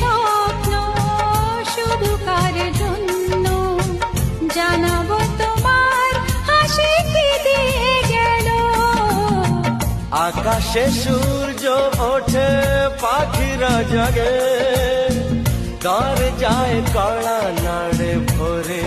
স্বপ্ন শুধু কার জন্য জানাবো তোমার হাসি কি দিয়ে গেল। আকাশে সূর্য ওঠে পাখিরা জাগে, তার যায় কড়া নাড়ে ভোরে